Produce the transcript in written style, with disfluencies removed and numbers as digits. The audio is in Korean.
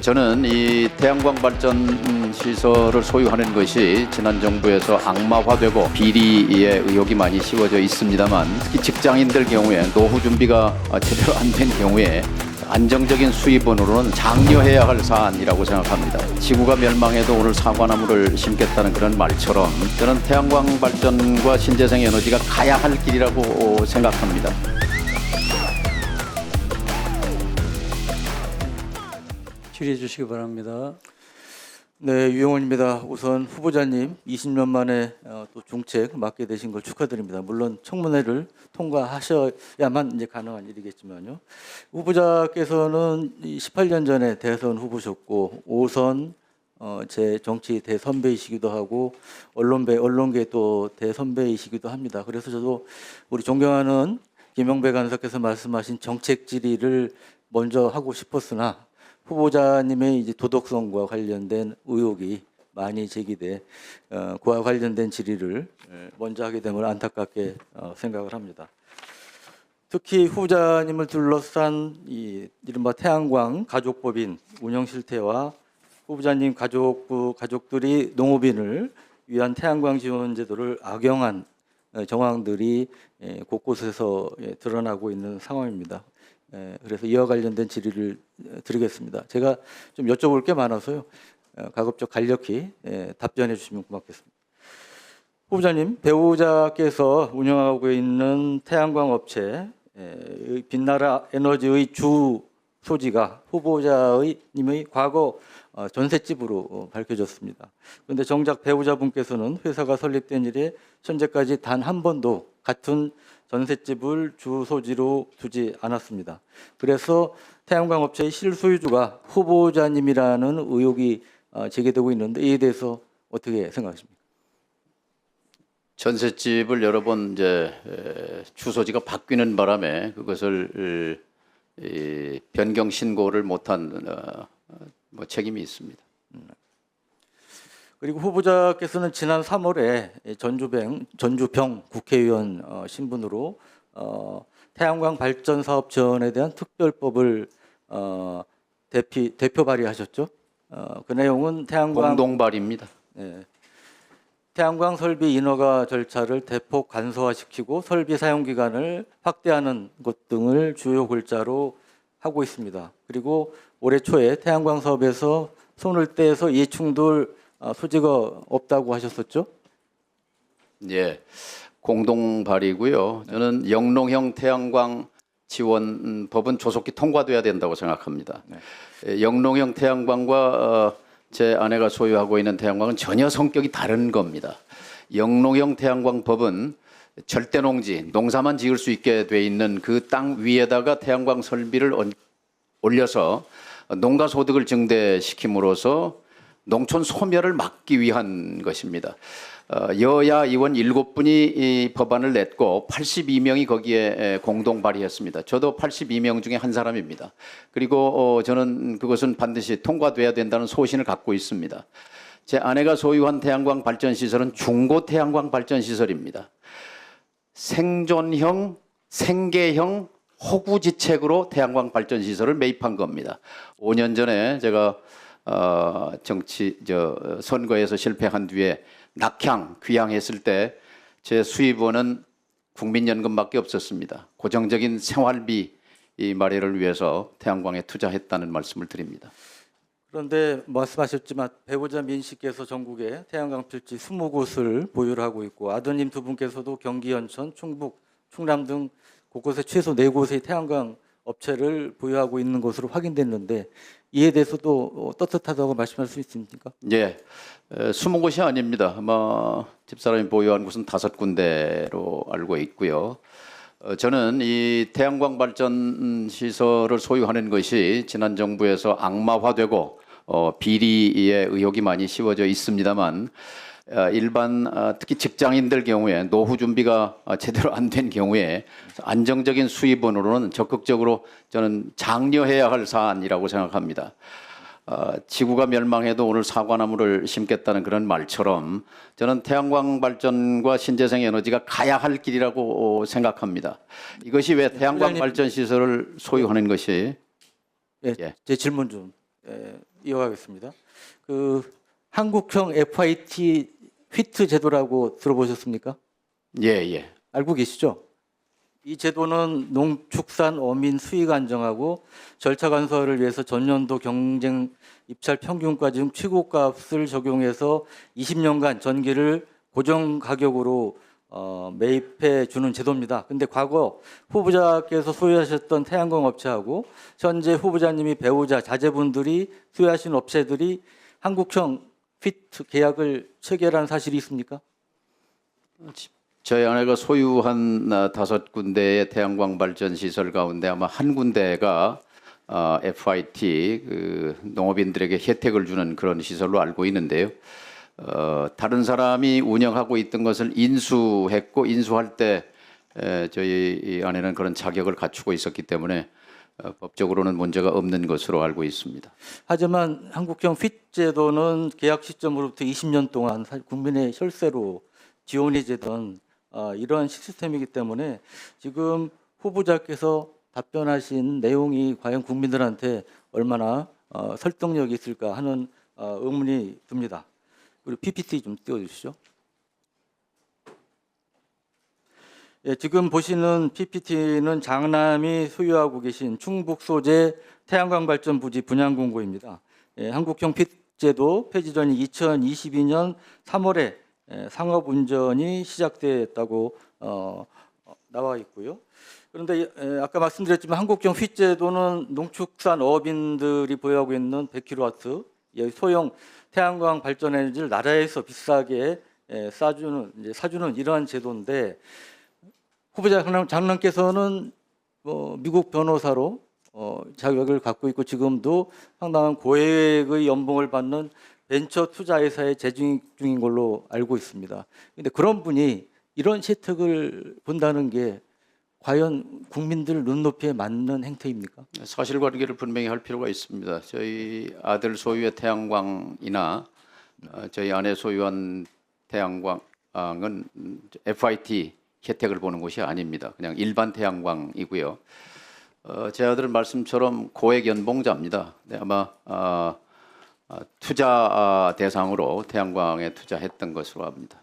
저는 이 태양광 발전 시설을 소유하는 것이 지난 정부에서 악마화되고 비리의 의혹이 많이 씌워져 있습니다만, 특히 직장인들 경우에 노후 준비가 제대로 안 된 경우에 안정적인 수입원으로는 장려해야 할 사안이라고 생각합니다. 지구가 멸망해도 오늘 사과나무를 심겠다는 그런 말처럼 저는 태양광 발전과 신재생 에너지가 가야 할 길이라고 생각합니다. 질의해 주시기 바랍니다. 네, 유영원입니다. 우선 후보자님 20년 만에 또 중책 맡게 되신 걸 축하드립니다. 물론 청문회를 통과하셔야만 이제 가능한 일이겠지만요. 후보자께서는 18년 전에 대선 후보셨고 5선 제 정치 대선배이시기도 하고 언론계 또 대선배이시기도 합니다. 그래서 저도 우리 존경하는 김영배 간사께서 말씀하신 정책 질의를 먼저 하고 싶었으나 후보자님의 이제 도덕성과 관련된 의혹이 많이 제기돼 그와 관련된 질의를 먼저 하게 됨을 안타깝게 생각을 합니다. 특히 후보자님을 둘러싼 이른바 태양광 가족법인 운영 실태와 후보자님 가족들이 농업인을 위한 태양광 지원 제도를 악용한 정황들이 곳곳에서 드러나고 있는 상황입니다. 그래서 이와 관련된 질의를 드리겠습니다. 제가 좀 여쭤볼 게 많아서요. 가급적 간략히 답변해 주시면 고맙겠습니다. 후보자님, 배우자께서 운영하고 있는 태양광 업체 빛나라 에너지의 주 소지가 후보자님의 과거 전셋집으로 밝혀졌습니다. 그런데 정작 배우자분께서는 회사가 설립된 이래 현재까지 단 한 번도 같은 전셋집을 주 소지로 두지 않았습니다. 그래서 태양광 업체의 실소유주가 후보자님이라는 의혹이 제기되고 있는데 이에 대해서 어떻게 생각하십니까? 전셋집을 여러 번 이제 주소지가 바뀌는 바람에 그것을 변경 신고를 못한 책임이 있습니다. 그리고 후보자께서는 지난 3월에 전주병 국회의원 신분으로 태양광 발전 사업 지원에 대한 특별법을 대표 발의하셨죠. 그 내용은 공동 발의입니다. 태양광 설비 인허가 절차를 대폭 간소화시키고 설비 사용 기간을 확대하는 것 등을 주요 골자로 하고 있습니다. 그리고 올해 초에 태양광 사업에서 손을 떼서 이해충돌 소지가 없다고 하셨었죠? 예, 공동 발의고요. 저는 영농형 태양광 지원 법은 조속히 통과돼야 된다고 생각합니다. 영농형 태양광과 제 아내가 소유하고 있는 태양광은 전혀 성격이 다른 겁니다. 영농형 태양광 법은 절대 농지, 농사만 지을 수 있게 돼 있는 그 땅 위에다가 태양광 설비를 올려서 농가 소득을 증대시킴으로써 농촌 소멸을 막기 위한 것입니다. 여야 의원 7분이 이 법안을 냈고 82명이 거기에 공동 발의했습니다. 저도 82명 중에 한 사람입니다. 그리고 저는 그것은 반드시 통과돼야 된다는 소신을 갖고 있습니다. 제 아내가 소유한 태양광 발전 시설은 중고 태양광 발전 시설입니다. 생존형, 생계형 호구지책으로 태양광 발전 시설을 매입한 겁니다. 5년 전에 제가 선거에서 실패한 뒤에 낙향, 귀향했을 때 제 수입원은 국민연금밖에 없었습니다. 고정적인 생활비 마련을 위해서 태양광에 투자했다는 말씀을 드립니다. 그런데 말씀하셨지만 배우자 민 씨께서 전국에 태양광 필지 20곳을 보유를 하고 있고 아드님 두 분께서도 경기, 연천, 충북, 충남 등 곳곳에 최소 4곳의 태양광 업체를 보유하고 있는 것으로 확인됐는데 이에 대해서도 떳떳하다고 말씀할 수 있습니까? 예, 20곳이 아닙니다. 아마 집사람이 보유한 곳은 5군데로 알고 있고요. 저는 이 태양광 발전 시설을 소유하는 것이 지난 정부에서 악마화되고 비리의 의혹이 많이 씌워져 있습니다만, 일반 특히 직장인들 경우에 노후 준비가 제대로 안 된 경우에 안정적인 수입원으로는 적극적으로 저는 장려해야 할 사안이라고 생각합니다. 지구가 멸망해도 오늘 사과나무를 심겠다는 그런 말처럼 저는 태양광 발전과 신재생 에너지가 가야 할 길이라고 생각합니다. 이것이 왜 태양광 발전 시설을 소유하는 것이 예. 제 질문 좀 이어가겠습니다. 그 한국형 FIT 휘트 제도라고 들어보셨습니까? 예, 예. 알고 계시죠? 이 제도는 농축산 어민 수익 안정하고 절차 간소화를 위해서 전년도 경쟁 입찰 평균가 중 최고값을 적용해서 20년간 전기를 고정 가격으로 매입해 주는 제도입니다. 근데 과거 후보자께서 소유하셨던 태양광 업체하고 현재 후보자님이 배우자 자제분들이 소유하신 업체들이 한국형 휘트 계약을 체결한 사실이 있습니까? 저희 아내가 소유한 5군데의 태양광 발전 시설 가운데 아마 한 군데가 FIT 그 농업인들에게 혜택을 주는 그런 시설로 알고 있는데요. 다른 사람이 운영하고 있던 것을 인수했고 인수할 때 저희 아내는 그런 자격을 갖추고 있었기 때문에 법적으로는 문제가 없는 것으로 알고 있습니다. 하지만 한국형 휘트 제도는 계약 시점으로부터 20년 동안 국민의 혈세로 지원이 되던 이러한 시스템이기 때문에 지금 후보자께서 답변하신 내용이 과연 국민들한테 얼마나 설득력이 있을까 하는 의문이 듭니다. 우리 PPT 좀 띄워주시죠. 예, 지금 보시는 PPT는 장남이 소유하고 계신 충북 소재 태양광 발전 부지 분양 공고입니다. 예, 한국형 휘트 제도 폐지 전이 2022년 3월에 상업 운전이 시작됐다고 나와 있고요. 그런데 아까 말씀드렸지만 한국형 휘트 제도는 농축산 어업인들이 보유하고 있는 100kW 소형 태양광 발전 에너지를 나라에서 비싸게 사주는 이러한 제도인데 후보자 장남께서는 미국 변호사로 자격을 갖고 있고 지금도 상당한 고액의 연봉을 받는 벤처 투자 회사에 재직 중인 걸로 알고 있습니다. 그런데 그런 분이 이런 혜택을 본다는 게 과연 국민들 눈높이에 맞는 행태입니까? 사실관계를 분명히 할 필요가 있습니다. 저희 아들 소유의 태양광이나 저희 아내 소유한 태양광은 FIT 혜택을 보는 것이 아닙니다. 그냥 일반 태양광이고요. 제 아들은 말씀처럼 고액 연봉자입니다. 네, 아마 투자 대상으로 태양광에 투자했던 것으로 압니다.